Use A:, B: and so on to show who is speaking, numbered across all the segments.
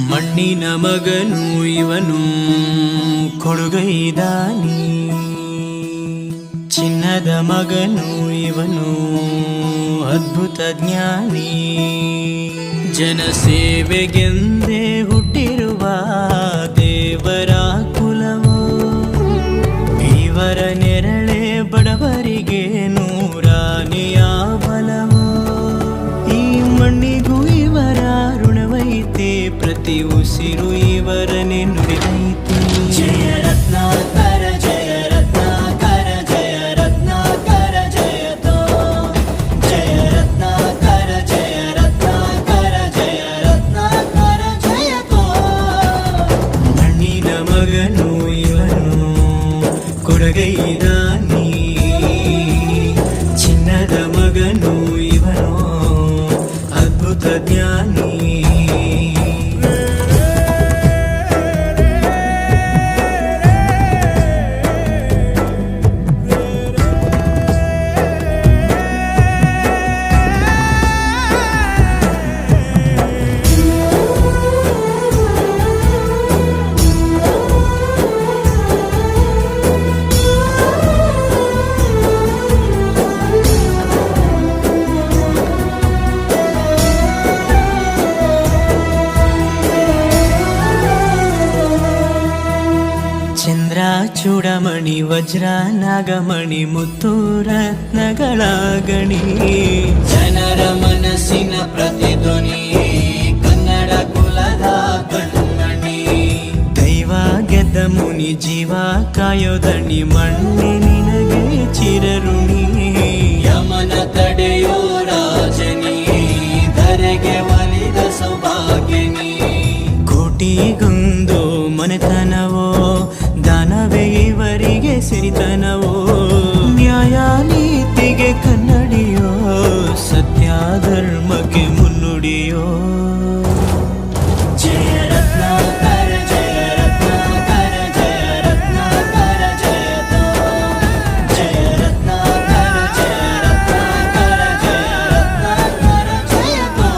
A: ಮಣ್ಣಿನ ಮಗನು ಇವನು ಕೊಡುಗೈದಾನಿ, ಚಿನ್ನದ ಮಗನು ಇವನು ಅದ್ಭುತ ಜ್ಞಾನಿ. ಜನಸೇವೆಗೆಂದೇ ಹುಟ್ಟಿರುವ ದೇವರ ಕುಲವೋ, ಇವರ ನೆರಳೆ ಬಡವರಿಗೆ ನೂರಾನೆಯ ಬಲವೋ. ಈ ಮಣ್ಣಿಗೂ ಇವರ ಋಣವೈತೆ, ಪ್ರತಿ ಉಸಿರು ಇವರನ್ನೇ ನುಡಿದೈತೆ. ಜಯ ರತ್ನಾಕರ ಜಯ ರತ್ನಾಕರ ಜಯ ರತ್ನಾಕರ ಜಯತೋ, ಜಯ ರತ್ನಾಕರ ಜಯ ರತ್ನಾಕರ ಜಯ ರತ್ನಾಕರ ಜಯತೋ. ಮಣ್ಣಿನ ಮಗನು ಇವನು ಕೊಡುಗೈದಾನಿ, ಚಿನ್ನದ ಮಗನು ಇವನು ಅದ್ಭುತ ಜ್ಞಾನಿ. ಚಂದ್ರ ಚೂಡಮಣಿ ವಜ್ರ ನಾಗಮಣಿ ಮುತ್ತು ರತ್ನಗಳ ಗಣಿ, ಜನರ ಮನಸ್ಸಿನ ಪ್ರತಿಧ್ವನಿ ಕನ್ನಡ ಕುಲದ ಕಣ್ಮಣಿ. ದೈವ ಗೆದ್ದ ಮುನಿ ಜೀವ ಕಾಯೋದಣಿ, ಮಣ್ಣಿ ನಿನಗೆ ಚಿರಋಣಿ. ಯಮನ ತಡೆಯೋ ರಾಜನಿ, ಧರೆಗೆ ಒಲಿದ ಸೌಭಾಗ್ಯನಿ. ಕೋಟಿಗೊಂದು ಮನೆತನವೋ, ದಾನವೇ ಇವರಿಗೆ ಸಿರಿತನವೋ. ನ್ಯಾಯ ನೀತಿಗೆ ಕನ್ನಡಿಯೋ, ಸತ್ಯ ಧರ್ಮಕ್ಕೆ ಮುನ್ನುಡಿಯೋ. ಜಯ ರತ್ನಾಕರ ಜಯ ರತ್ನಾಕರ ಜಯ ರತ್ನಾಕರ ಜಯತೋ, ಜಯ ರತ್ನಾಕರ ಜಯ ರತ್ನಾಕರ ಜಯ ರತ್ನಾಕರ ಜಯತೋ.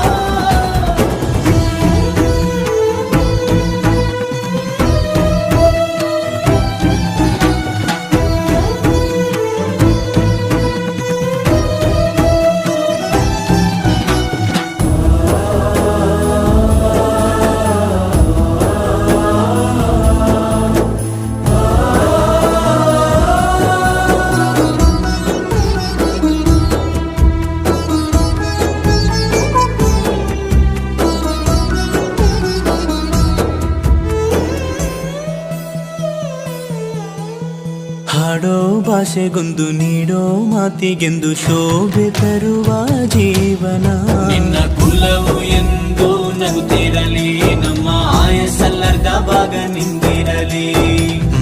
A: ಹಾಡೋ ಭಾಷೆಗೊಂದು ನೀಡೋ ಮಾತಿಗೆಂದು ಶೋಭೆ ತರುವ ಜೀವನ. ನಿನ್ನ ಕುಲವು ಎಂದು ನಗುತ್ತಿರಲಿ, ನಮ್ಮ ಆಯಸ್ಸಲ್ಲರ್ಧ ಭಾಗ ನಿಂದಿರಲಿ.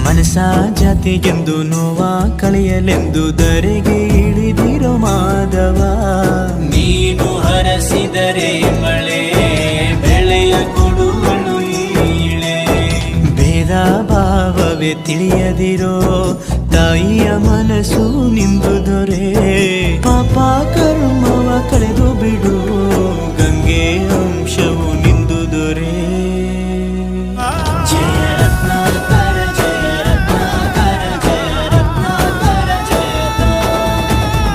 A: ಮನಸ ಜಾತಿಗೆಂದು ನೋವ ಕಳೆಯಲೆಂದು ಧರೆಗೆ ಇಳಿದಿರೋ ಮಾಧವ. ನೀನು ಹರಸಿದರೆ ಮಳೆ ಬೆಳೆಯ ಕೊಡುವಳು ಈಳೆ. ಭೇದ ಭಾವವೇ ತಿಳಿಯದಿರೋ ತಾಯಿಯ ಮನಸ್ಸು ನಿಂದು ದೊರೆ. ಪಾಪ ಕರ್ಮವ ಕಳೆದು ಬಿಡು, ಗಂಗೆ ಅಂಶವು ನಿಂದು ದೊರೆ. ಜಯ ರತ್ನಾಕರ ಜಯ ರತ್ನಾಕರ ಜಯ ರತ್ನಾಕರ ಜಯತೋ,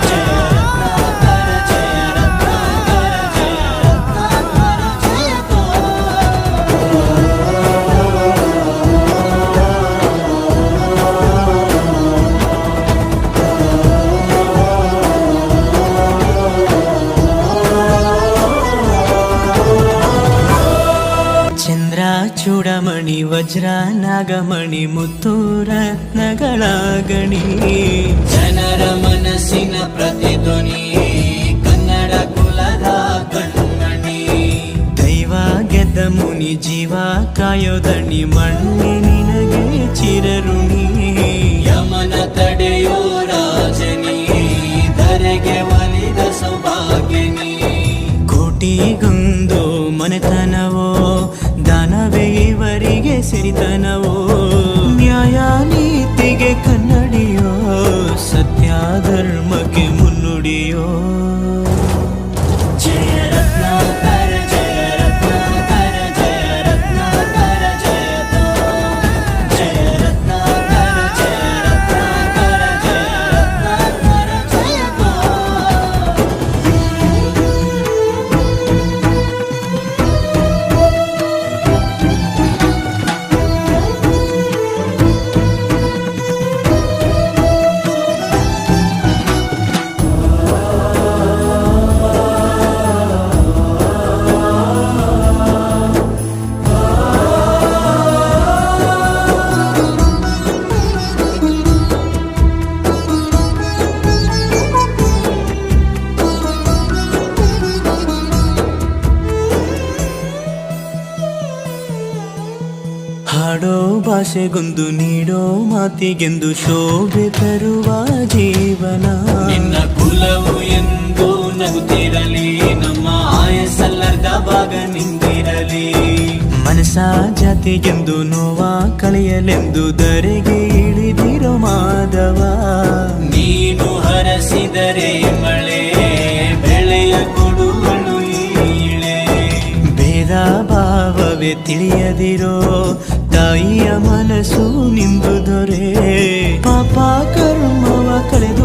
A: ಜಯ ರತ್ನಾಕರ ಜಯ ರತ್ನಾಕರ ಜಯ ರತ್ನಾಕರ ಜಯತೋ. ಚೂಡಮಣಿ ವಜ್ರ ನಾಗಮಣಿ ಮುತ್ತು ರತ್ನಗಳ ಗಣಿ, ಜನರ ಮನಸ್ಸಿನ ಪ್ರತಿಧ್ವನಿ ಕನ್ನಡ ಜೀವ ಕಾಯೋದಣಿ ಮಣ್ಣೆ ನಿನಗೆ ಚಿರಋಣಿ.
B: ಯಮನ ತಡೆಯೋ ರಾಜನಿ ಧರೆಗೆ ಒಲಿದ ಸೌಭಾಗ್ಯನಿ.
A: ಕೋಟಿಗೊಂದು ಮನೆತನವೋ ದಾನವೇ ಇವರಿಗೆ ಸಿರಿತನವೋ. ನ್ಯಾಯ ನೀತಿಗೆ ಕನ್ನಡಿಯೋ ಸತ್ಯ ಧರ್ಮಕ್ಕೆ ಮುನ್ನುಡಿಯೋ. ಜಯ ರತ್ನಾಕರ ಜಯ ರತ್ನಾಕರ ಜಯ ರತ್ನಾಕರ ಜಯತೋ. ಜಯ ರತ್ನಾಕರ ಜಯ ರತ್ನಾಕರ ಜಯ ರತ್ನಾಕರ ಜಯತೋ. ಹಾಡೋ ಭಾಷೆಗೊಂದು ನೀಡೋ ಮಾತಿಗೆಂದು ಶೋಭೆ ತರುವ ಜೀವನ.
B: ನಿನ್ನ ಕುಲವು ಎಂದು ನಗುತ್ತಿರಲಿ, ನಮ್ಮ ಆಯಸ್ಸಲ್ಲರ್ಧ ಭಾಗ ನಿಂದಿರಲಿ.
A: ಮನಸ ಜಾತಿಗೆಂದು ನೋವ ಕಳೆಯಲೆಂದು ಧರೆಗೆ ಇಳಿದಿರೋ ಮಾಧವ.
B: ನೀನು ಹರಸಿದರೆ ಮಳೆ ಬೆಳೆಯ ಕೊಡುವಳು ಈಳೆ.
A: ಭೇದ ಭಾವವೇ ತಿಳಿಯದಿರೋ ತಾಯಿಯ ಮನಸ್ಸು ನಿಂದು ದೊರೆ. ಪಾಪ ಕರ್ಮವ ಕಳೆದು